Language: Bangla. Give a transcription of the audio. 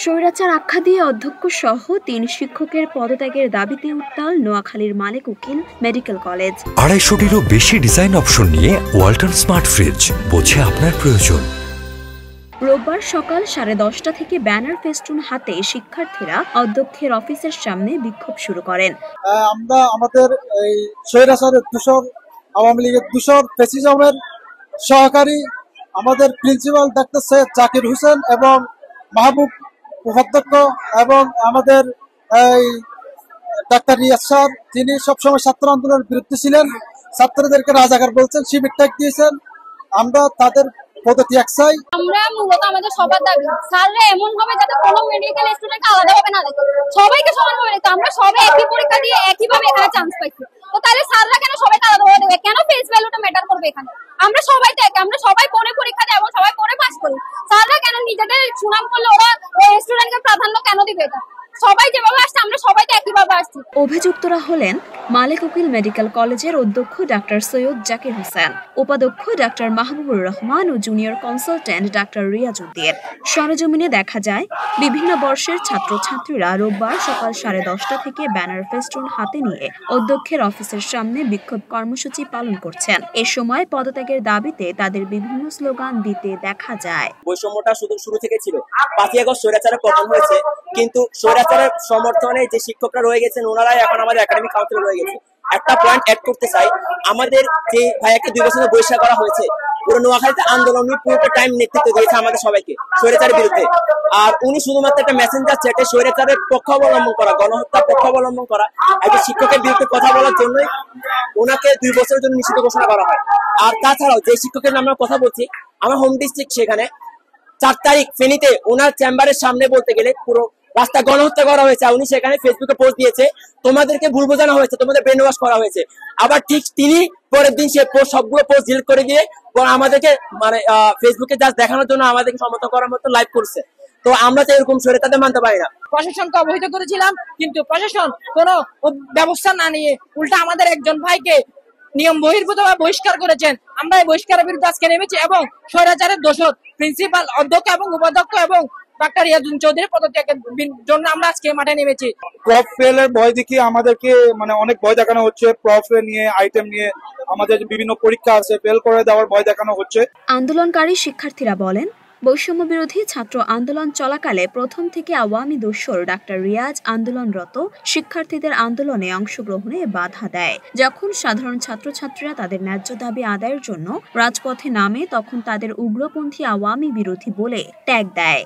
স্বৈরাচার আখ্যা দিয়ে অধ্যক্ষ সহ ৩ শিক্ষকের পদত্যাগের দাবিতে উত্তাল নোয়াখালীর মালেক উকিল মেডিকেল কলেজ। ২৫০টিরও বেশি ডিজাইন অপশন নিয়ে ওয়ালটন স্মার্ট ফ্রিজ, বোঝে আপনার প্রয়োজন। রোববার সকাল 10:30 থেকে ব্যানার ফেস্টুন হাতে শিক্ষার্থীরা অধ্যক্ষের অফিসের সামনে বিক্ষোভ শুরু করেন। আমরা আমাদের এই স্বৈরাচারের দূষর, আওয়ামী লীগের দূষর ফ্যাসিজমের সহকারী আমাদের প্রিন্সিপাল ডাক্তার সৈয়দ জাকির হোসেন এবং মাহবুব উপাধ্যক্ষ এবং আমাদের এই ডাক্তার রিয়াজ স্যার, যিনি সবসময় ছাত্র আন্দোলনের বিরুদ্ধে ছিলেন, ছাত্রদেরকে রাজাকার বলছেন, শিবির ট্যাগ দিয়েছেন। আমরা তাদের পদত্যাগ চাই। আমরা মূলত আমাদের সবার দাবি স্যাররা এমন ভাবে যাতে কোনো মেডিকেল স্টুডেন্টকে আলাদাভাবে না দেখে, সবাইকে সমানভাবে দেখে। আমরা সবাই একই পরীক্ষা দিয়ে একইভাবে এখানে চান্স পাইছি, তো তাহলে স্যাররা কেন সবাইকে আলাদাভাবে দেখবে? কেন ফেস ভ্যালুটা ম্যাটার করবে এখানে? আমরা সবাই তো এক, আমরা সবাই পড়ে পরীক্ষা দিই এবং সবাই পড়ে পাস করি। স্যাররা কেন নিজেদের সুনাম করলে ওরা ওই স্টুডেন্টকে প্রাধান্য কেন দিবে? এটা সবাই যেভাবে আসছে আমরা সবাই তো একইভাবে আসছি। অভিযুক্তরা হলেন মালেক উকিল মেডিকেল কলেজের অধ্যক্ষ ডাক্তার সৈয়দ জাকির হোসেন, উপাধ্যক্ষ ডাক্তার মাহবুবুর রহমান ও জুনিয়র কনসালটেন্ট ডাক্তার রিয়াজ উদ্দিন। সরেজমিনে দেখা যায় বিভিন্ন বর্ষের ছাত্রছাত্রীরা রোববার সকাল 10:30 থেকে ব্যানার ফেস্টুন হাতে নিয়ে অধ্যক্ষের অফিসের সামনে বিক্ষোভ কর্মসূচি পালন করছেন। এ সময় পদত্যাগের দাবিতে তাদের বিভিন্ন স্লোগান দিতে দেখা যায়। বৈষম্যটা শুরু থেকে ছিল। 5ই আগস্ট স্বৈরাচারের পতন হয়েছে, কিন্তু স্বৈরাচারের সমর্থনে যে শিক্ষকরা রয়ে গেছেন ওনারাই এখন আমাদের একাডেমিক কাউন্সিলে রয়ে গেছে। একটা পয়েন্ট অ্যাড করতে চাই, আমাদের যে ভাইয়াকে 2 বছর বহিষ্কার করা হয়েছে, পুরো নোয়াখালীতে আন্দোলন পুরোটা টাইম নেতৃত্ব দিয়েছে আমাদের সবাইকে স্বৈরাচারের বিরুদ্ধে। আর উনি শুধুমাত্র একটা মেসেঞ্জার চ্যাটে স্বৈরাচারের পক্ষ অবলম্বন করা, গণহত্যার পক্ষ অবলম্বন করা একজন শিক্ষকের বিরুদ্ধে কথা বলার জন্যই ওনাকে 2 বছরের জন্য নিষিদ্ধ ঘোষণা করা হয়। আর তাছাড়াও যে শিক্ষকের নামে কথা বলছি, আমার হোম ডিস্ট্রিক্ট, সেখানে 4 তারিখ ফেনীতে ওনার চেম্বারের সামনে বলতে গেলে পুরো রাস্তা গণহত্যা করা হয়েছে। উনি সেখানে ফেসবুকে পোস্ট দিয়েছে, তোমাদেরকে ভুল বোঝানো হয়েছে, তোমাদের ব্রেন ওয়াশ করা হয়েছে। আবার ঠিক তিনি পরের দিন সে সবগুলো পোস্ট ডিলিট করে দিয়ে আমাদেরকে মানে ফেসবুকে জাস্ট দেখানোর জন্য আমাদেরকে সমর্থন করার মতো লাইভ করছে। তো আমরা তো এরকম স্বৈরাচারদের মানতে পারি না। প্রশাসনকে অবহিত করেছিলাম, কিন্তু প্রশাসন কোনো ব্যবস্থা না নিয়ে উল্টা আমাদের একজন ভাইকে নিয়ম বহির্ভূতভাবে বহিষ্কার করেছেন। আমরা এই বহিষ্কারের বিরুদ্ধে আজকে নেমেছি এবং স্বৈরাচারের দোষর প্রিন্সিপাল, অধ্যক্ষ এবং উপাধ্যক্ষ এবং ডাক্তার রিয়াজুদ্দিন চৌধুরীর পদত্যাগের জন্য আমরা আজকে মাঠে নেমেছি। প্রফ ফেলের ভয় দেখিয়ে আমাদেরকে অনেক ভয় দেখানো হচ্ছে। প্রফ নিয়ে, আইটেম নিয়ে আমাদের বিভিন্ন পরীক্ষা আছে, ফেল করে দেওয়ার ভয় দেখানো হচ্ছে। আন্দোলনকারী শিক্ষার্থীরা বলেন, বৈষম্য বিরোধী ছাত্র আন্দোলন চলাকালে প্রথম থেকে আওয়ামী দোসর ডাক্তার রিয়াজ আন্দোলনরত শিক্ষার্থীদের আন্দোলনে অংশগ্রহণে বাধা দেয়। যখন সাধারণ ছাত্রছাত্রীরা তাদের ন্যায্য দাবি আদায়ের জন্য রাজপথে নামে, তখন তাদের উগ্রপন্থী আওয়ামী বিরোধী বলে ট্যাগ দেয়।